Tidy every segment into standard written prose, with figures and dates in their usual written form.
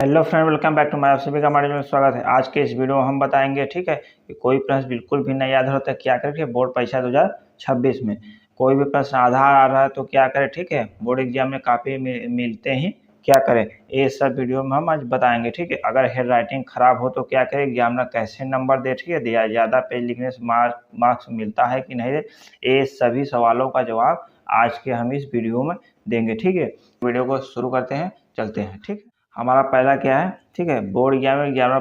Hello friend, welcome back to my, आप सभी का हमारे में स्वागत है। आज के इस वीडियो में हम बताएंगे, ठीक है, कि कोई प्रश्न बिल्कुल भी नहीं याद हो तो क्या करें। बोर्ड परीक्षा 2026 में कोई भी प्रश्न आधा आ रहा है तो क्या करें, ठीक है। बोर्ड एग्जाम में काफ़ी मिलते ही क्या करें, ये सब वीडियो में हम आज बताएंगे, ठीक है। अगर हैंड राइटिंग खराब हो तो क्या करें, एग्जामिनर कैसे नंबर दे, ठीक है, दिया ज़्यादा पेज लिखने से मार्क्स मिलता है कि नहीं, ये सभी सवालों का जवाब आज के हम इस वीडियो में देंगे, ठीक है। वीडियो को शुरू करते हैं, चलते हैं, ठीक है। हमारा पहला क्या है, ठीक है, बोर्ड एग्जाम में एग्जामिनर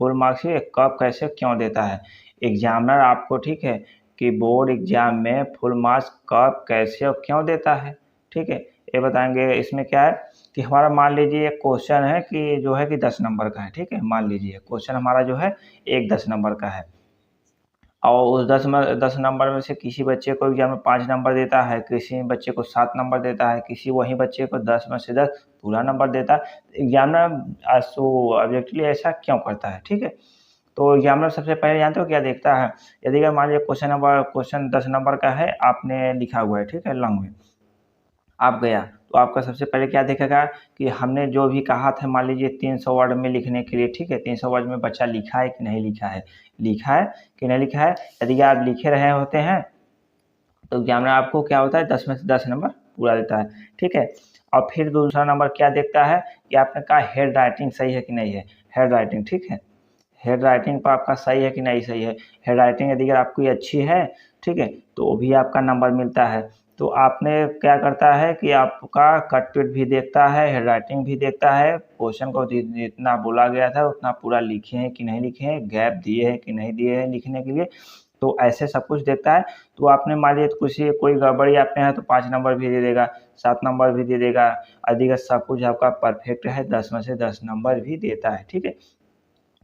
फुल मार्क्स ही कब कैसे क्यों देता है। एग्जामिनर आपको, ठीक है, कि बोर्ड एग्जाम में फुल मार्क्स कब कैसे और क्यों देता है, ठीक है, ये बताएंगे। इसमें क्या है कि हमारा मान लीजिए एक क्वेश्चन है कि जो है कि 10 नंबर का है, ठीक है। मान लीजिए क्वेश्चन हमारा जो है एक 10 नंबर का है और उस 10 नंबर में से किसी बच्चे को एग्जाम में 5 नंबर देता है, किसी बच्चे को 7 नंबर देता है, किसी वही बच्चे को 10 में से 10 पूरा नंबर देता है। एग्जामिनर ऑब्जेक्टिवली ऐसा क्यों करता है, ठीक है। तो एग्जामिनर सबसे पहले जानते हो क्या देखता है। यदि अगर मान लीजिए क्वेश्चन 10 नंबर का है, आपने लिखा हुआ है, ठीक है, लॉन्ग में आप गया तो आपका सबसे पहले क्या देखेगा कि हमने जो भी कहा था, मान लीजिए 300 वर्ड में लिखने के लिए, ठीक है, 300 वर्ड में बच्चा लिखा है कि नहीं लिखा है, लिखा है कि नहीं लिखा है। यदि आप लिखे रहे होते हैं तो एग्जामिनर आपको क्या होता है, 10 में से 10 नंबर पूरा देता है, ठीक है। और फिर दूसरा नंबर क्या देखता है कि आपने कहा हेड राइटिंग सही है कि नहीं है, हेड राइटिंग, ठीक है, हेड राइटिंग पर आपका सही है कि नहीं सही है। हेड राइटिंग यदि अगर आपकी अच्छी है, ठीक है, तो भी आपका नंबर मिलता है। तो आपने क्या करता है कि आपका कट पीट भी देखता है, हेड राइटिंग भी देखता है, क्वेश्चन को जितना बोला गया था उतना पूरा लिखे हैं कि नहीं लिखे हैं, गैप दिए हैं कि नहीं दिए हैं लिखने के लिए, तो ऐसे सब कुछ देखता है। तो आपने मान लीजिए कोई गड़बड़ी आपने है तो 5 नंबर भी दे देगा, 7 नंबर भी दे देगा। यदि अगर सब कुछ आपका परफेक्ट है, 10 में से 10 नंबर भी देता है, ठीक है।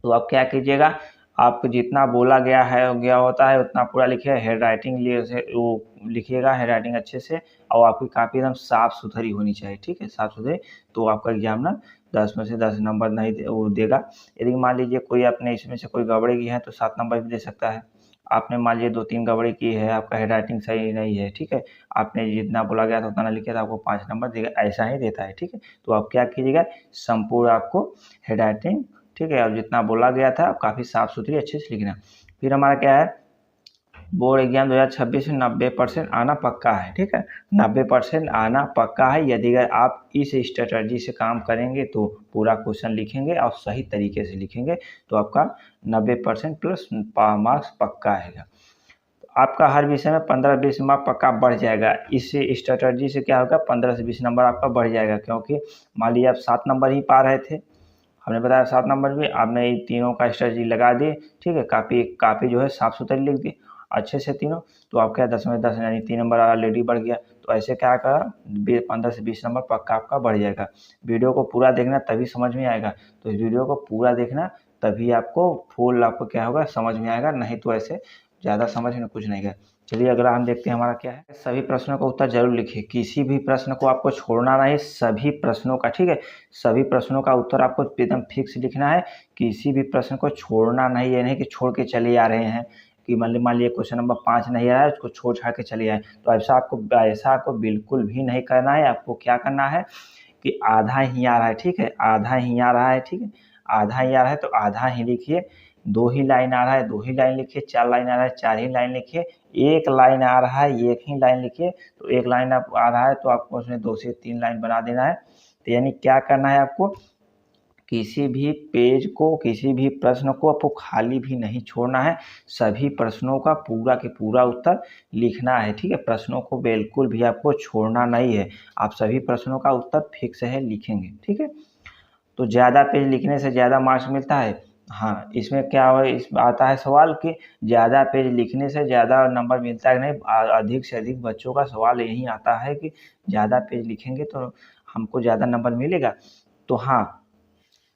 तो आप क्या कीजिएगा, आपको जितना बोला गया होता है उतना पूरा लिखिए, हेड राइटिंग लिए से वो लिखिएगा, हेड राइटिंग अच्छे से, और आपकी कापी एकदम साफ सुथरी होनी चाहिए, ठीक है, साफ सुथरी। तो आपका एग्जामिनर 10 में से 10 नंबर नहीं वो देगा। यदि मान लीजिए कोई आपने इसमें से कोई गड़बड़ी की है तो 7 नंबर भी दे सकता है। आपने मान लीजिए 2-3 गड़बड़ी की है, आपका हेड राइटिंग सही नहीं है, ठीक है, आपने जितना बोला गया था उतना लिखे तो आपको 5 नंबर देगा, ऐसा ही देता है, ठीक है। तो आप क्या कीजिएगा, संपूर्ण आपको हेड राइटिंग, ठीक है, और जितना बोला गया था काफ़ी साफ सुथरी अच्छे से लिखना। फिर हमारा क्या है, बोर्ड एग्जाम 2026 में 90% आना पक्का है, ठीक है, 90% आना पक्का है। यदि अगर आप इस स्ट्रेटजी से काम करेंगे तो पूरा क्वेश्चन लिखेंगे और सही तरीके से लिखेंगे तो आपका 90% प्लस मार्क्स पक्का आएगा। आपका हर विषय में 15-20 मार्क पक्का बढ़ जाएगा। इस स्ट्रेटजी से क्या होगा, 15 से 20 नंबर आपका बढ़ जाएगा, क्योंकि मान लीजिए आप 7 नंबर ही पा रहे थे, हमने बताया 7 नंबर में आपने ये तीनों का स्ट्रेटजी लगा दी, ठीक है, काफ़ी जो है साफ सुथरी लिख दी अच्छे से तीनों, तो आपका 10 में 10 यानी 3 नंबर ऑलरेडी बढ़ गया। तो ऐसे क्या करा, 15 से 20 नंबर पक्का आपका बढ़ जाएगा। वीडियो को पूरा देखना तभी समझ में आएगा, तो इस वीडियो को पूरा देखना तभी आपको फुल आपको क्या होगा समझ में आएगा, नहीं तो ऐसे ज़्यादा समझ में कुछ नहीं गया। चलिए अगला हम देखते हैं हमारा क्या है। सभी प्रश्नों का उत्तर जरूर लिखिए, किसी भी प्रश्न को आपको छोड़ना नहीं, सभी प्रश्नों का, ठीक है, सभी प्रश्नों का उत्तर आपको एकदम फिक्स लिखना है, किसी भी प्रश्न को छोड़ना नहीं। ये नहीं कि छोड़ के चले आ रहे हैं कि मान लीजिए क्वेश्चन नंबर 5 नहीं आ रहा है उसको छोड़ छाड़ के चले आए, तो ऐसा आपको बिल्कुल भी नहीं करना है। आपको क्या करना है कि आधा ही आ रहा है, ठीक है, आधा ही आ रहा है, ठीक है, आधा ही आ रहा है तो आधा ही लिखिए। 2 ही लाइन आ रहा है 2 ही लाइन लिखिए, 4 लाइन आ रहा है 4 ही लाइन लिखिए, 1 लाइन आ रहा है 1 ही लाइन लिखिए। तो 1 लाइन आप आ रहा है तो आपको उसमें 2 से 3 लाइन बना देना है। तो यानी क्या करना है आपको, किसी भी पेज को, किसी भी प्रश्न को आपको खाली भी नहीं छोड़ना है, सभी प्रश्नों का पूरा के पूरा उत्तर लिखना है, ठीक है, प्रश्नों को बिल्कुल भी आपको छोड़ना नहीं है, आप सभी प्रश्नों का उत्तर फिक्स है लिखेंगे, ठीक है। तो ज़्यादा पेज लिखने से ज़्यादा मार्क्स मिलता है। हाँ, इसमें क्या हो इस आता है सवाल कि ज़्यादा पेज लिखने से ज़्यादा नंबर मिलता है नहीं, अधिक से अधिक बच्चों का सवाल यही आता है कि ज़्यादा पेज लिखेंगे तो हमको ज़्यादा नंबर मिलेगा। तो हाँ,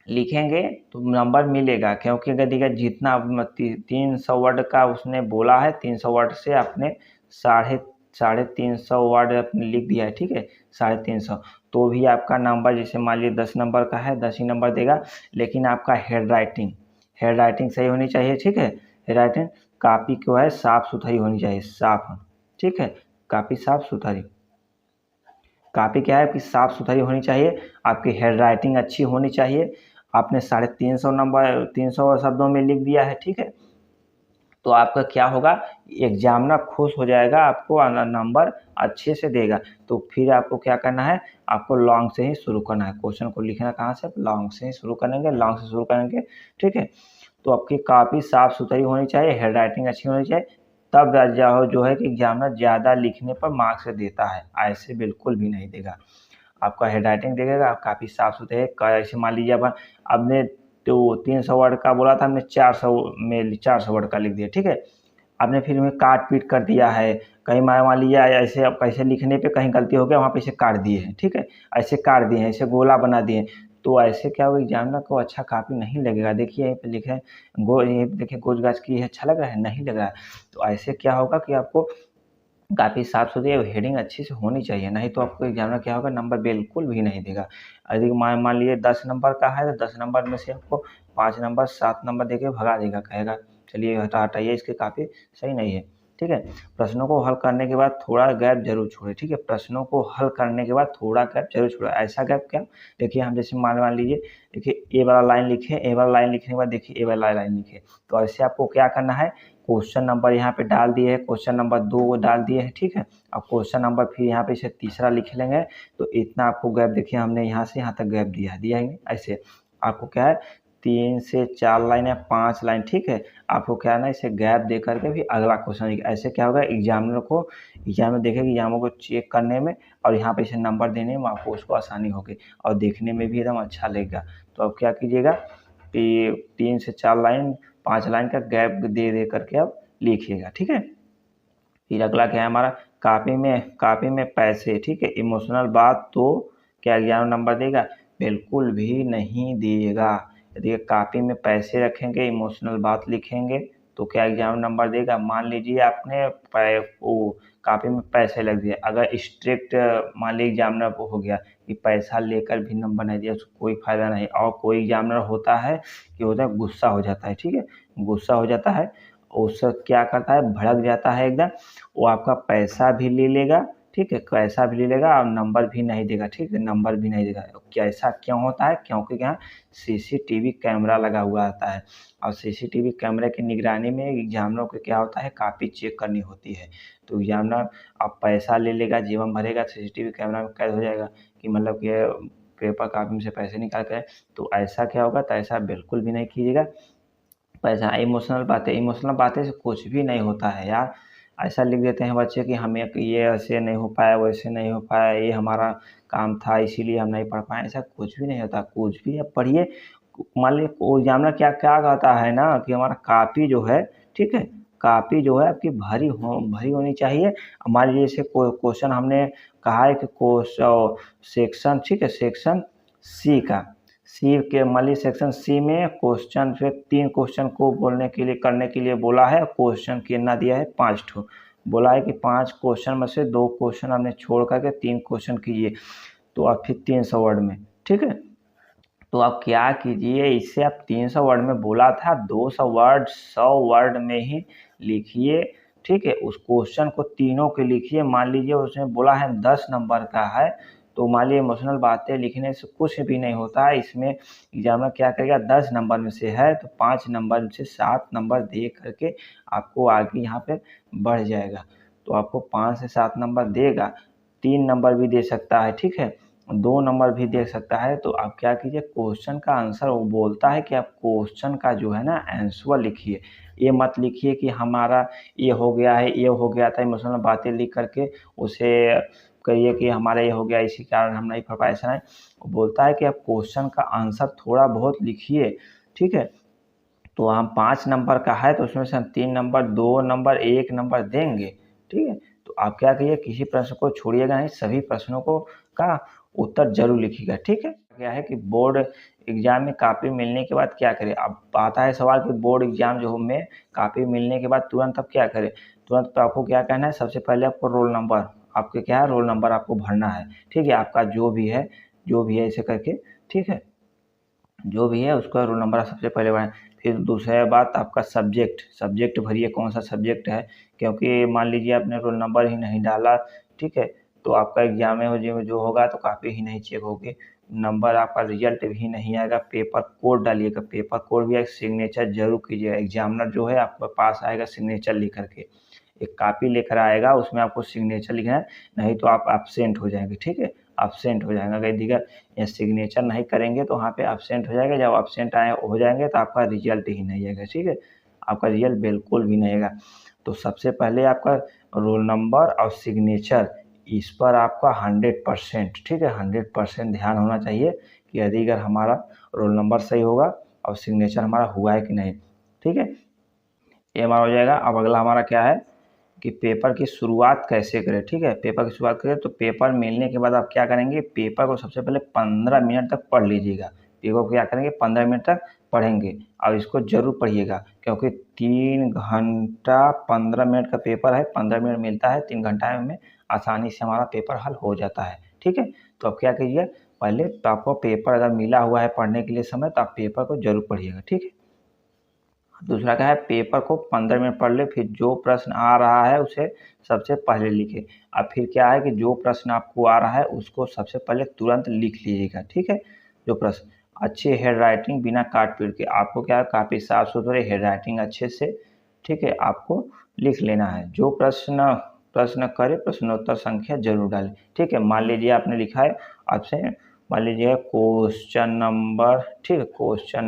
लिखेंगे तो नंबर मिलेगा, क्योंकि अगर देखिए जितना 300 वर्ड का उसने बोला है, 300 वर्ड से आपने साढ़े साढ़े 300 वर्ड आपने लिख दिया है, ठीक है, 350, तो भी आपका नंबर जैसे मान लीजिए 10 नंबर का है 10 ही नंबर देगा। लेकिन आपका हेड राइटिंग सही होनी चाहिए, ठीक है, हेड राइटिंग कापी को है साफ सुथरी होनी चाहिए, साफ, ठीक है, कापी साफ सुथरी। कापी क्या है आपकी साफ़ सुथरी होनी चाहिए, आपकी हैंड राइटिंग अच्छी होनी चाहिए। आपने 350 शब्दों में लिख दिया है, ठीक है, तो आपका क्या होगा, एग्जामिनर खुश हो जाएगा, आपको नंबर अच्छे से देगा। तो फिर आपको क्या करना है, आपको लॉन्ग से ही शुरू करना है, क्वेश्चन को लिखना कहाँ से, लॉन्ग से ही शुरू करेंगे, लॉन्ग से शुरू करेंगे, ठीक है। तो आपकी काफ़ी साफ़ सुथरी होनी चाहिए, हैंड राइटिंग अच्छी होनी चाहिए, तब जो है कि एग्जामिनर ज़्यादा लिखने पर मार्क्स देता है, ऐसे बिल्कुल भी नहीं देगा। आपका हैंड राइटिंग देखेगा, आप काफ़ी साफ़ सुथरे, ऐसे मान लीजिए अब आपने तो 300 वर्ड का बोला था, हमने 400 वर्ड का लिख दिया, ठीक है। आपने फिर में काट पीट कर दिया है, कहीं मान लीजिए ऐसे अब कैसे लिखने पे कहीं गलती हो गया, वहाँ पे ऐसे काट दिए हैं, ठीक है, ऐसे काट दिए हैं, ऐसे गोला बना दिए हैं, तो ऐसे क्या होगा, एग्जामिनर को अच्छा काफ़ी नहीं लगेगा। देखिए यहीं पे लिखे हैं यहीं पे देखिए गोज गाज की है, अच्छा लग रहा है, नहीं लग रहा है। तो ऐसे क्या होगा कि आपको काफ़ी साफ सुथरी हेडिंग अच्छी से होनी चाहिए, नहीं तो आपको एग्जामिनर क्या होगा, नंबर बिल्कुल भी नहीं देगा। यदि मान लीजिए 10 नंबर का है तो 10 नंबर में से आपको 5 नंबर 7 नंबर देके भगा देगा, कहेगा चलिए हटाइए, इसके काफ़ी सही नहीं है, ठीक है। प्रश्नों को हल करने के बाद थोड़ा गैप जरूर छोड़े, ठीक है, प्रश्नों को हल करने के बाद थोड़ा गैप जरूर छोड़े। ऐसा गैप क्या, देखिए हम जैसे मान लीजिए, देखिए ए वाला लाइन लिखे, ए वाला लाइन लिखने के बाद देखिए ए वाला लाइन लिखे, तो ऐसे आपको क्या करना है, क्वेश्चन नंबर यहाँ पे डाल दिए है, क्वेश्चन नंबर 2 डाल दिए हैं, ठीक है। अब क्वेश्चन नंबर फिर यहाँ पे इसे तीसरा लिख लेंगे, तो इतना आपको गैप देखिए हमने यहाँ से यहाँ तक गैप दिया है ऐसे आपको क्या है 3 से 4 लाइन या 5 लाइन, ठीक है। आपको क्या है ना, इसे गैप दे करके भी अगला क्वेश्चन, ऐसे क्या होगा, एग्जामिनर देखेगा एग्जामों को चेक करने में और यहाँ पे इसे नंबर देने में आपको उसको आसानी होगी और देखने में भी एकदम अच्छा लगेगा। तो अब क्या कीजिएगा कि 3 से 4 लाइन 5 लाइन का गैप दे करके आप लिखिएगा, ठीक है। फिर अगला क्या है हमारा, कापी में पैसे, ठीक है, इमोशनल बात तो क्या एग्जाम नंबर देगा, बिल्कुल भी नहीं देगा। यदि कापी में पैसे रखेंगे, इमोशनल बात लिखेंगे तो क्या एग्जाम नंबर देगा। मान लीजिए आपने वो कापी में पैसे लग दिए, अगर स्ट्रिक्ट मान लीजिए एग्जामिनर को हो गया कि पैसा लेकर भी नंबर नहीं दिया, उसको कोई फायदा नहीं। और कोई एग्जामिनर होता है कि होता है गुस्सा हो जाता है, ठीक है, गुस्सा हो जाता है, उससे क्या करता है, भड़क जाता है एकदम, वो आपका पैसा भी ले लेगा, ठीक है, पैसा भी ले लेगा और नंबर भी नहीं देगा, ठीक है, नंबर भी नहीं देगा। क्या ऐसा क्यों होता है, क्योंकि यहाँ सीसीटीवी कैमरा लगा हुआ आता है और सीसीटीवी कैमरे की निगरानी में एग्जामिनर को क्या होता है, कापी चेक करनी होती है। तो एग्जामिनर अब पैसा ले लेगा, जीवन भरेगा, सीसीटीवी कैमरा में कैद हो जाएगा कि मतलब कि पेपर कापी में से पैसे निकाल कर, तो ऐसा क्या होगा, तो ऐसा बिल्कुल भी नहीं कीजिएगा। पैसा इमोशनल बातें से कुछ भी नहीं होता है यार। ऐसा लिख देते हैं बच्चे कि हमें ये ऐसे नहीं हो पाया, वैसे नहीं हो पाया, ये हमारा काम था इसीलिए हम नहीं पढ़ पाए, ऐसा कुछ भी नहीं होता, कुछ भी आप पढ़िए। मान लीजिए वो एग्जामिनर क्या क्या कहता है ना कि हमारा कापी जो है, ठीक है, कापी जो है आपकी भरी होनी चाहिए। मान लीजिए जैसे क्वेश्चन हमने कहा है कि सेक्शन, ठीक है, सेक्शन सी का, सी के मान लीजिए सेक्शन सी में क्वेश्चन से 3 क्वेश्चन को करने के लिए बोला है, क्वेश्चन कितना दिया है 5 ठो, बोला है कि 5 क्वेश्चन में से 2 क्वेश्चन हमने छोड़ करके 3 क्वेश्चन कीजिए, तो आप फिर 300 वर्ड में, ठीक है। तो आप क्या कीजिए, इससे आप 300 वर्ड में बोला था, 200 वर्ड 100 वर्ड में ही लिखिए, ठीक है। उस क्वेश्चन को तीनों के लिखिए। मान लीजिए उसने बोला है 10 नंबर का है, तो मान लीजिए इमोशनल बातें लिखने से कुछ भी नहीं होता है, इसमें एग्जामिनर क्या करेगा, 10 नंबर में से है तो 5 नंबर में से 7 नंबर दे करके आपको आगे यहाँ पे बढ़ जाएगा। तो आपको 5 से 7 नंबर देगा, 3 नंबर भी दे सकता है, ठीक है, 2 नंबर भी दे सकता है। तो आप क्या कीजिए, क्वेश्चन का आंसर वो बोलता है कि आप क्वेश्चन का जो है ना आंसर लिखिए, ये मत लिखिए कि हमारा ये हो गया है, ये हो गया था, इमोशनल बातें लिख करके उसे कहिए कि हमारा ये हो गया इसी कारण हम नहीं पढ़ पाए, ऐसा नहीं। वो बोलता है कि आप क्वेश्चन का आंसर थोड़ा बहुत लिखिए, ठीक है। तो हम 5 नंबर का है तो उसमें से हम 3 नंबर, 2 नंबर, 1 नंबर देंगे, ठीक है। तो आप क्या करिए, किसी प्रश्न को छोड़िएगा नहीं, सभी प्रश्नों को का उत्तर जरूर लिखिएगा, ठीक है। क्या है कि बोर्ड एग्जाम में कापी मिलने के बाद क्या करें, अब आता है सवाल कि बोर्ड एग्जाम जो में कापी मिलने के बाद तुरंत अब क्या करें। तुरंत तो आपको क्या कहना है, सबसे पहले आपको रोल नंबर, आपके क्या है रोल नंबर आपको भरना है, ठीक है, आपका जो भी है ऐसे करके, ठीक है, जो भी है उसका रोल नंबर सबसे पहले भरें। फिर दूसरा बात आपका सब्जेक्ट भरिए, कौन सा सब्जेक्ट है, क्योंकि मान लीजिए आपने रोल नंबर ही नहीं डाला, ठीक है, तो आपका एग्जाम में जो होगा तो काफ़ी ही नहीं चेक होगी, नंबर आपका रिजल्ट भी नहीं आएगा। पेपर कोड डालिएगा, पेपर कोड भी एक सिग्नेचर जरूर कीजिएगा। एग्जामिनर जो है आपके पास आएगा सिग्नेचर लिख करके, एक कॉपी लेकर आएगा, उसमें आपको सिग्नेचर लिखना है, नहीं तो आप एब्सेंट हो जाएंगे। ठीक है, एब्सेंट हो जाएगा, अगर दिगर या सिग्नेचर नहीं करेंगे तो वहाँ पे एब्सेंट हो जाएगा। जब एब्सेंट हो जाएंगे तो आपका रिजल्ट ही नहीं आएगा। ठीक है, आपका रिजल्ट बिल्कुल भी नहीं आएगा। तो सबसे पहले आपका रोल नंबर और सिग्नेचर, इस पर आपका 100%, ठीक है, 100% ध्यान होना चाहिए कि यदि अगर हमारा रोल नंबर सही होगा और सिग्नेचर हमारा हुआ है कि नहीं। ठीक है, ये हमारा हो जाएगा। अब अगला हमारा क्या है कि पेपर की शुरुआत कैसे करें। ठीक है, पेपर की शुरुआत करें तो पेपर मिलने के बाद आप क्या करेंगे, पेपर को सबसे पहले 15 मिनट तक पढ़ लीजिएगा। पेपर को क्या करेंगे, 15 मिनट तक पढ़ेंगे और इसको जरूर पढ़िएगा, क्योंकि 3 घंटा 15 मिनट का पेपर है, 15 मिनट मिलता है, 3 घंटा में आसानी से हमारा पेपर हल हो जाता है। ठीक है, तो आप क्या कीजिए, पहले तो आपको पेपर अगर मिला हुआ है पढ़ने के लिए समय, तो आप पेपर को जरूर पढ़िएगा। ठीक है, दूसरा क्या है, पेपर को 15 मिनट पढ़ ले, फिर जो प्रश्न आ रहा है उसे सबसे पहले लिखे। अब फिर क्या है कि जो प्रश्न आपको आ रहा है उसको सबसे पहले तुरंत लिख लीजिएगा। ठीक है, जो प्रश्न अच्छे हेड राइटिंग बिना काट पीट के, आपको क्या है काफ़ी साफ सुथरे हेड राइटिंग अच्छे से, ठीक है, आपको लिख लेना है। जो प्रश्न करे प्रश्नोत्तर संख्या जरूर डालें। ठीक है, मान लीजिए आपने लिखा है आपसे, मान लीजिए क्वेश्चन नंबर, ठीक है, क्वेश्चन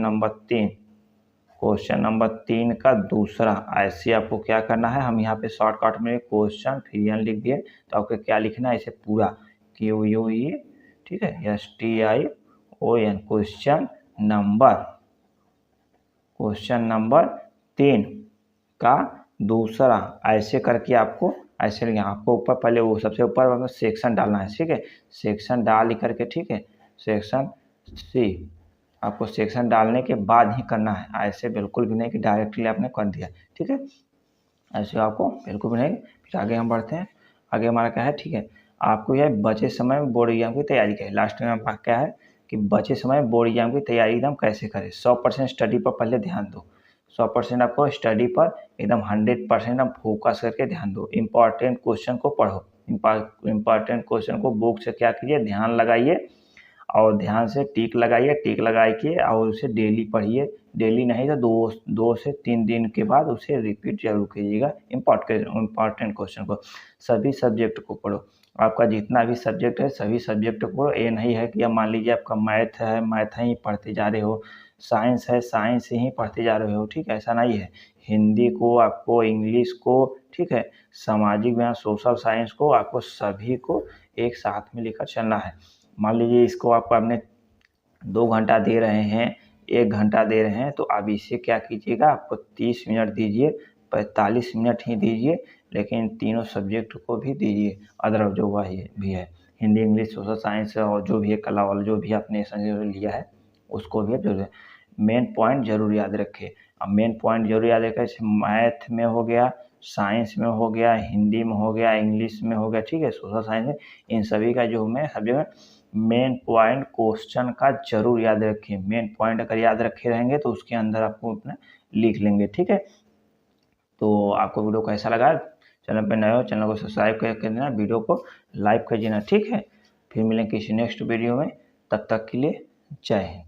नंबर 3 का दूसरा, ऐसे आपको क्या करना है, हम यहाँ पे शॉर्टकट में क्वेश्चन फिर यहाँ लिख दिए, तो आपको क्या लिखना है इसे पूरा QUE, ठीक है, STION, क्वेश्चन नंबर 3 का दूसरा, ऐसे करके आपको ऐसे लिखना। आपको ऊपर पहले वो सबसे ऊपर सेक्शन डालना है। ठीक है, सेक्शन डाल करके, ठीक है, सेक्शन C, आपको सेक्शन डालने के बाद ही करना है, ऐसे बिल्कुल भी नहीं कि डायरेक्टली आपने कर दिया। ठीक है, ऐसे आपको बिल्कुल भी नहीं। फिर आगे हम बढ़ते हैं, आगे हमारा क्या है, ठीक है, आपको यह बचे समय में बोर्ड एग्जाम की तैयारी करें। लास्ट में हमारा क्या है कि बचे समय में बोर्ड एग्जाम की तैयारी एकदम कैसे करें। 100% स्टडी पर पहले ध्यान दो, 100% आपको स्टडी पर एकदम 100% एकदम फोकस करके ध्यान दो। इम्पॉर्टेंट क्वेश्चन को पढ़ो, इम्पॉर्टेंट क्वेश्चन को बुक से क्या कीजिए, ध्यान लगाइए और ध्यान से टिक लगाइए, टिक लगाई के और उसे डेली पढ़िए। डेली नहीं तो दो से 3 दिन के बाद उसे रिपीट जरूर कीजिएगा। इम्पॉर्टेंट क्वेश्चन को, सभी सब्जेक्ट को पढ़ो, आपका जितना भी सब्जेक्ट है सभी सब्जेक्ट को पढ़ो। ये नहीं है कि अब मान लीजिए आपका मैथ है, मैथ ही पढ़ते जा रहे हो, साइंस है, साइंस ही पढ़ते जा रहे हो। ठीक है, ऐसा नहीं है। हिंदी को आपको, इंग्लिश को, ठीक है, सामाजिक विज्ञान, सोशल साइंस को, आपको सभी को एक साथ में लेकर चलना है। मान लीजिए इसको आप अपने 2 घंटा दे रहे हैं, 1 घंटा दे रहे हैं, तो आप इसे क्या कीजिएगा, आपको 30 मिनट दीजिए, 45 मिनट ही दीजिए, लेकिन तीनों सब्जेक्ट को भी दीजिए। अदर जो वही भी है, हिंदी, इंग्लिश, सोशल साइंस और जो भी है कला वाला जो भी आपने लिया है उसको भी आप जरूर मेन पॉइंट जरूर याद रखें। अब मेन पॉइंट जरूर याद रखें, जैसे मैथ में हो गया, साइंस में हो गया, हिंदी में हो गया, इंग्लिश में हो गया, ठीक है, सोशल साइंस में, इन सभी का जो मैं सब्जेक्ट में मेन पॉइंट क्वेश्चन का जरूर याद रखें। मेन पॉइंट अगर याद रखे रहेंगे तो उसके अंदर आपको अपना लिख लेंगे। ठीक है, तो आपको वीडियो कैसा लगा, चैनल पर नए हो चैनल को सब्सक्राइब कर देना, वीडियो को लाइक कर देना। ठीक है, फिर मिलेंगे किसी नेक्स्ट वीडियो में, तब तक के लिए जय हिंद।